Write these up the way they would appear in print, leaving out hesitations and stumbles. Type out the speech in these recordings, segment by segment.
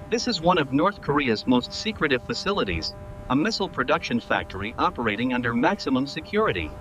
This is one of North Korea's most secretive facilities, a missile production factory operating under maximum security.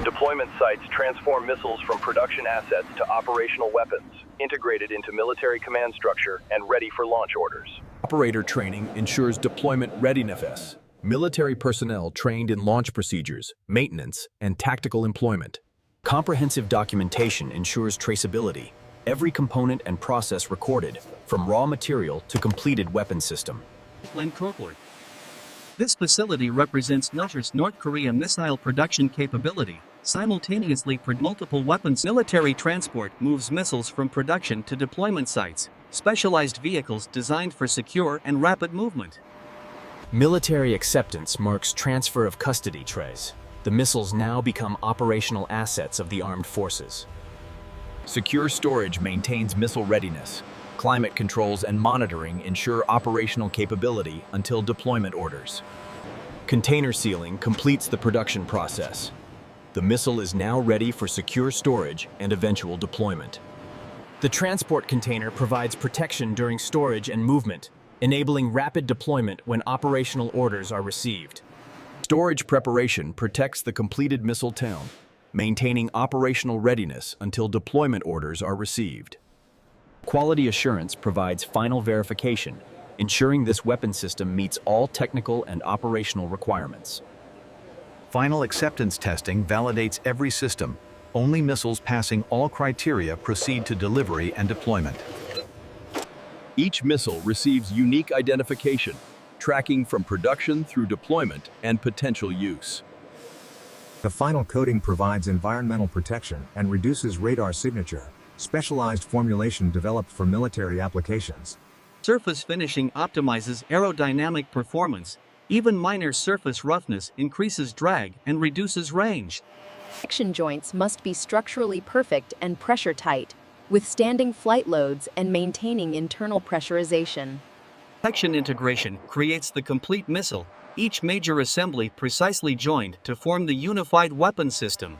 Deployment sites transform missiles from production assets to operational weapons, integrated into military command structure and ready for launch orders. Operator training ensures deployment readiness. Military personnel trained in launch procedures, maintenance, and tactical employment. Comprehensive documentation ensures traceability. Every component and process recorded, from raw material to completed weapon system. This facility represents North Korea missile production capability, simultaneously for multiple weapons. Military transport moves missiles from production to deployment sites, specialized vehicles designed for secure and rapid movement. Military acceptance marks transfer of custody trays. The missiles now become operational assets of the armed forces. Secure storage maintains missile readiness. Climate controls and monitoring ensure operational capability until deployment orders. Container sealing completes the production process. The missile is now ready for secure storage and eventual deployment. The transport container provides protection during storage and movement, enabling rapid deployment when operational orders are received. Storage preparation protects the completed missile town, maintaining operational readiness until deployment orders are received. Quality assurance provides final verification, ensuring this weapon system meets all technical and operational requirements. Final acceptance testing validates every system. Only missiles passing all criteria proceed to delivery and deployment. Each missile receives unique identification, tracking from production through deployment and potential use. The final coating provides environmental protection and reduces radar signature, specialized formulation developed for military applications. Surface finishing optimizes aerodynamic performance. Even minor surface roughness increases drag and reduces range. Section joints must be structurally perfect and pressure tight, withstanding flight loads and maintaining internal pressurization. Section integration creates the complete missile, each major assembly precisely joined to form the unified weapon system.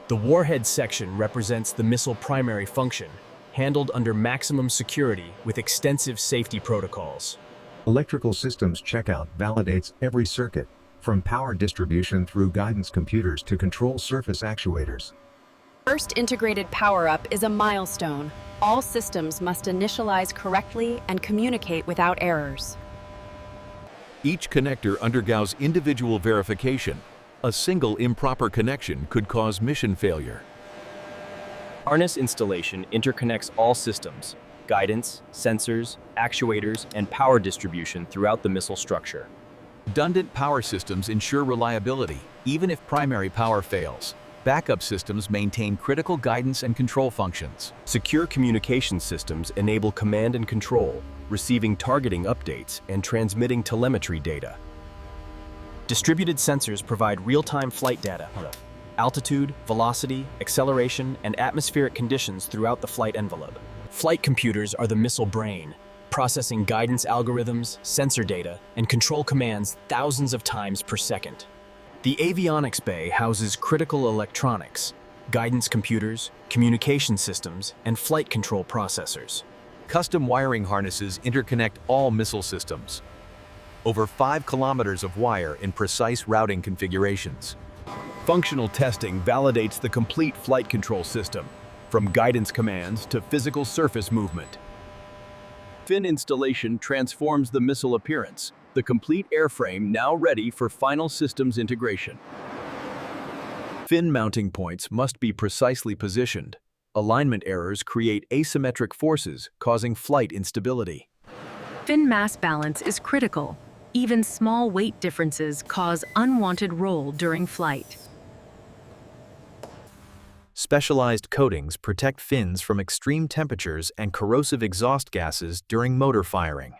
The warhead section represents the missile primary function, handled under maximum security with extensive safety protocols. Electrical systems checkout validates every circuit, from power distribution through guidance computers to control surface actuators. First integrated power-up is a milestone. All systems must initialize correctly and communicate without errors. Each connector undergoes individual verification. A single improper connection could cause mission failure. Harness installation interconnects all systems, guidance, sensors, actuators, and power distribution throughout the missile structure. Redundant power systems ensure reliability, even if primary power fails. Backup systems maintain critical guidance and control functions. Secure communication systems enable command and control, receiving targeting updates and transmitting telemetry data. Distributed sensors provide real-time flight data, altitude, velocity, acceleration, and atmospheric conditions throughout the flight envelope. Flight computers are the missile brain, processing guidance algorithms, sensor data, and control commands thousands of times per second. The avionics bay houses critical electronics, guidance computers, communication systems, and flight control processors. Custom wiring harnesses interconnect all missile systems. Over 5 kilometers of wire in precise routing configurations. Functional testing validates the complete flight control system, from guidance commands to physical surface movement. Fin installation transforms the missile appearance, the complete airframe now ready for final systems integration. Fin mounting points must be precisely positioned. Alignment errors create asymmetric forces, causing flight instability. Fin mass balance is critical. Even small weight differences cause unwanted roll during flight. Specialized coatings protect fins from extreme temperatures and corrosive exhaust gases during motor firing.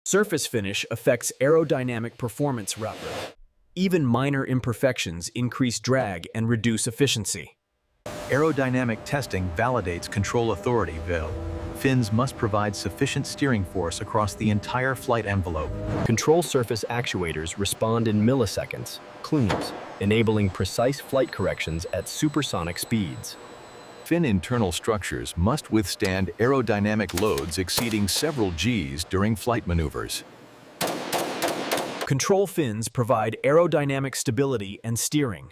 Surface finish affects aerodynamic performance rapidly. Even minor imperfections increase drag and reduce efficiency. Aerodynamic testing validates control authority Fins must provide sufficient steering force across the entire flight envelope. Control surface actuators respond in milliseconds, CLEANs, enabling precise flight corrections at supersonic speeds. Fin internal structures must withstand aerodynamic loads exceeding several Gs during flight maneuvers. Control fins provide aerodynamic stability and steering.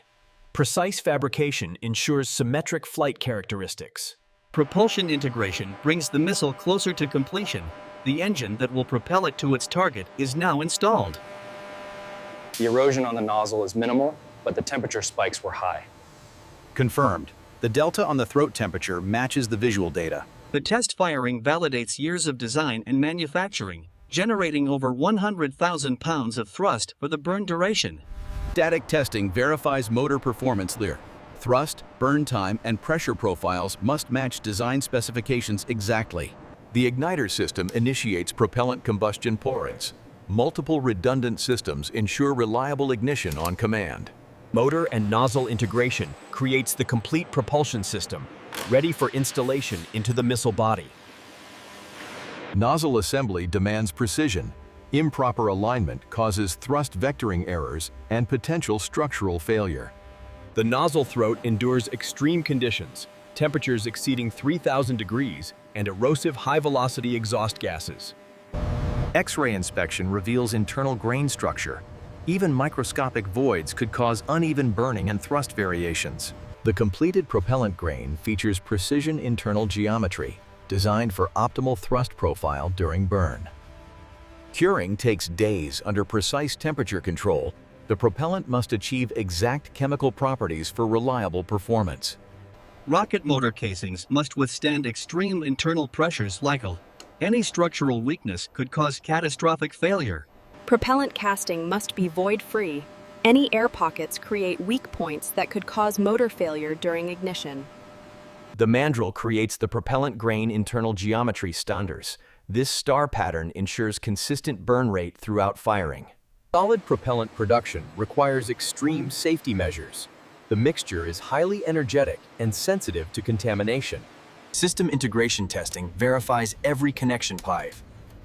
Precise fabrication ensures symmetric flight characteristics. Propulsion integration brings the missile closer to completion. The engine that will propel it to its target is now installed. The erosion on the nozzle is minimal, but the temperature spikes were high. Confirmed. The delta on the throat temperature matches the visual data. The test firing validates years of design and manufacturing, generating over 100,000 pounds of thrust for the burn duration. Static testing verifies motor performance there. Thrust, burn time, and pressure profiles must match design specifications exactly. The igniter system initiates propellant combustion pourings. Multiple redundant systems ensure reliable ignition on command. Motor and nozzle integration creates the complete propulsion system, ready for installation into the missile body. Nozzle assembly demands precision. Improper alignment causes thrust vectoring errors and potential structural failure. The nozzle throat endures extreme conditions, temperatures exceeding 3,000 degrees, and erosive high-velocity exhaust gases. X-ray inspection reveals internal grain structure. Even microscopic voids could cause uneven burning and thrust variations. The completed propellant grain features precision internal geometry, designed for optimal thrust profile during burn. Curing takes days under precise temperature control. The propellant must achieve exact chemical properties for reliable performance. Rocket motor casings must withstand extreme internal pressures like any structural weakness could cause catastrophic failure. Propellant casting must be void-free. Any air pockets create weak points that could cause motor failure during ignition. The mandrel creates the propellant grain internal geometry standards. This star pattern ensures consistent burn rate throughout firing. Solid propellant production requires extreme safety measures. The mixture is highly energetic and sensitive to contamination. System integration testing verifies every connection pipe.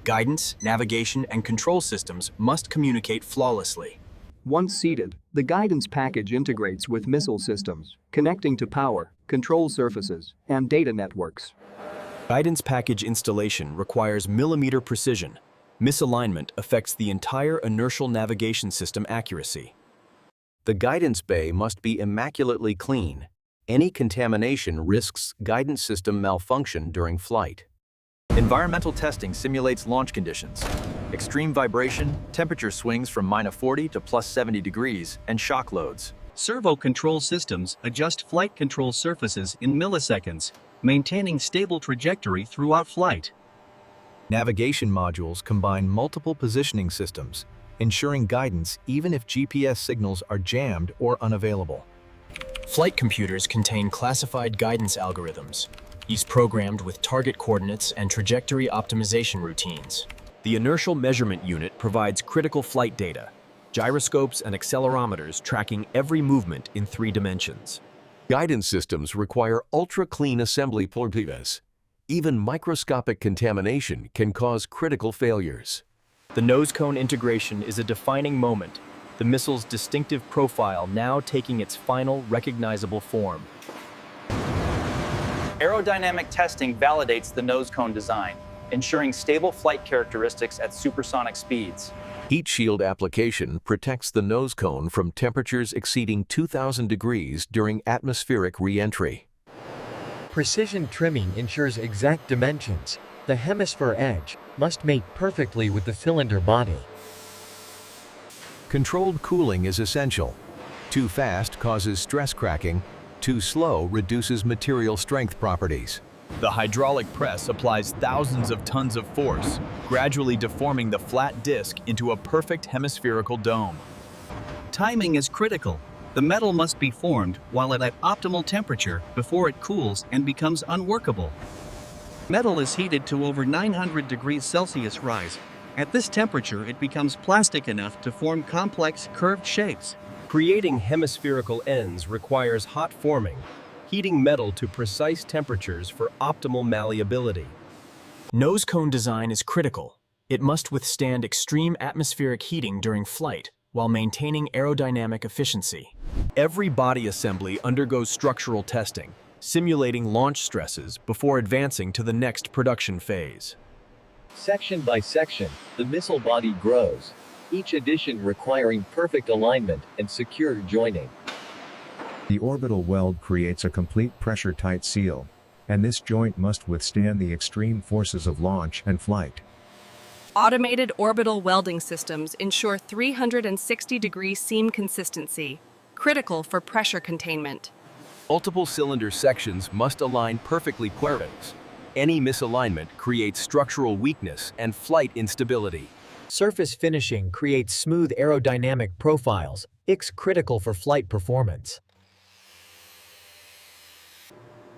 Guidance, navigation, and control systems must communicate flawlessly. Once seated, the guidance package integrates with missile systems, connecting to power, control surfaces, and data networks. Guidance package installation requires millimeter precision. Misalignment affects the entire inertial navigation system accuracy. The guidance bay must be immaculately clean. Any contamination risks guidance system malfunction during flight. Environmental testing simulates launch conditions. Extreme vibration, temperature swings from -40 to +70 degrees, and shock loads. Servo control systems adjust flight control surfaces in milliseconds, maintaining stable trajectory throughout flight. Navigation modules combine multiple positioning systems, ensuring guidance even if GPS signals are jammed or unavailable. Flight computers contain classified guidance algorithms, each programmed with target coordinates and trajectory optimization routines. The inertial measurement unit provides critical flight data, gyroscopes and accelerometers tracking every movement in 3 dimensions. Guidance systems require ultra-clean assembly procedures. Even microscopic contamination can cause critical failures. The nose cone integration is a defining moment, the missile's distinctive profile now taking its final recognizable form. Aerodynamic testing validates the nose cone design, ensuring stable flight characteristics at supersonic speeds. Heat shield application protects the nose cone from temperatures exceeding 2,000 degrees during atmospheric re-entry. Precision trimming ensures exact dimensions. The hemisphere edge must mate perfectly with the cylinder body. Controlled cooling is essential. Too fast causes stress cracking. Too slow reduces material strength properties. The hydraulic press applies thousands of tons of force, gradually deforming the flat disc into a perfect hemispherical dome. Timing is critical. The metal must be formed while at optimal temperature before it cools and becomes unworkable. Metal is heated to over 900 degrees Celsius rise. At this temperature, it becomes plastic enough to form complex, curved shapes. Creating hemispherical ends requires hot forming, heating metal to precise temperatures for optimal malleability. Nose cone design is critical. It must withstand extreme atmospheric heating during flight while maintaining aerodynamic efficiency. Every body assembly undergoes structural testing, simulating launch stresses before advancing to the next production phase. Section by section, the missile body grows, each addition requiring perfect alignment and secure joining. The orbital weld creates a complete pressure-tight seal, and this joint must withstand the extreme forces of launch and flight. Automated orbital welding systems ensure 360-degree seam consistency, critical for pressure containment. Multiple cylinder sections must align perfectly. Any misalignment creates structural weakness and flight instability. Surface finishing creates smooth aerodynamic profiles, critical for flight performance.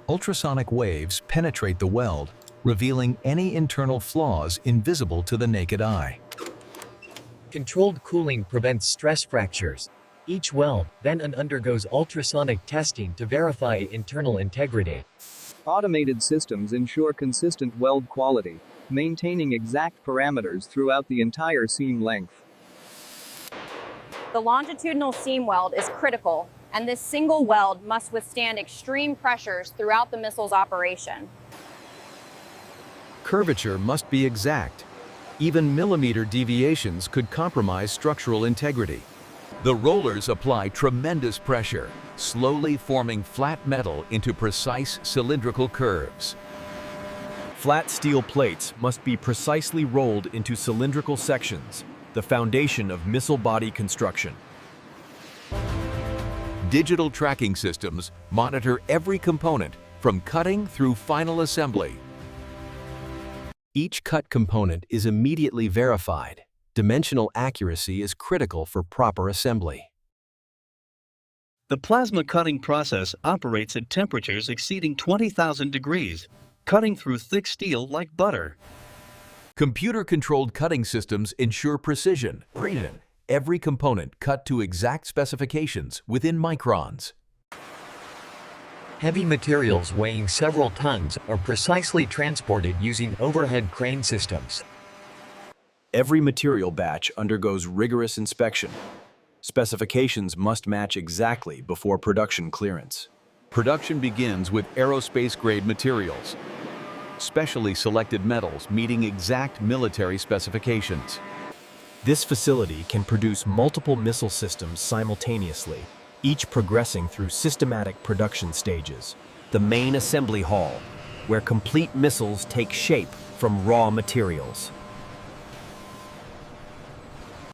Ultrasonic waves penetrate the weld, revealing any internal flaws invisible to the naked eye. Controlled cooling prevents stress fractures. Each weld then undergoes ultrasonic testing to verify internal integrity. Automated systems ensure consistent weld quality, maintaining exact parameters throughout the entire seam length. The longitudinal seam weld is critical, and this single weld must withstand extreme pressures throughout the missile's operation. Curvature must be exact. Even millimeter deviations could compromise structural integrity. The rollers apply tremendous pressure, slowly forming flat metal into precise cylindrical curves. Flat steel plates must be precisely rolled into cylindrical sections, the foundation of missile body construction. Digital tracking systems monitor every component from cutting through final assembly. Each cut component is immediately verified. Dimensional accuracy is critical for proper assembly. The plasma cutting process operates at temperatures exceeding 20,000 degrees, cutting through thick steel like butter. Computer-controlled cutting systems ensure precision. Every component cut to exact specifications within microns. Heavy materials weighing several tons are precisely transported using overhead crane systems. Every material batch undergoes rigorous inspection. Specifications must match exactly before production clearance. Production begins with aerospace-grade materials, specially selected metals meeting exact military specifications. This facility can produce multiple missile systems simultaneously, each progressing through systematic production stages. The main assembly hall, where complete missiles take shape from raw materials.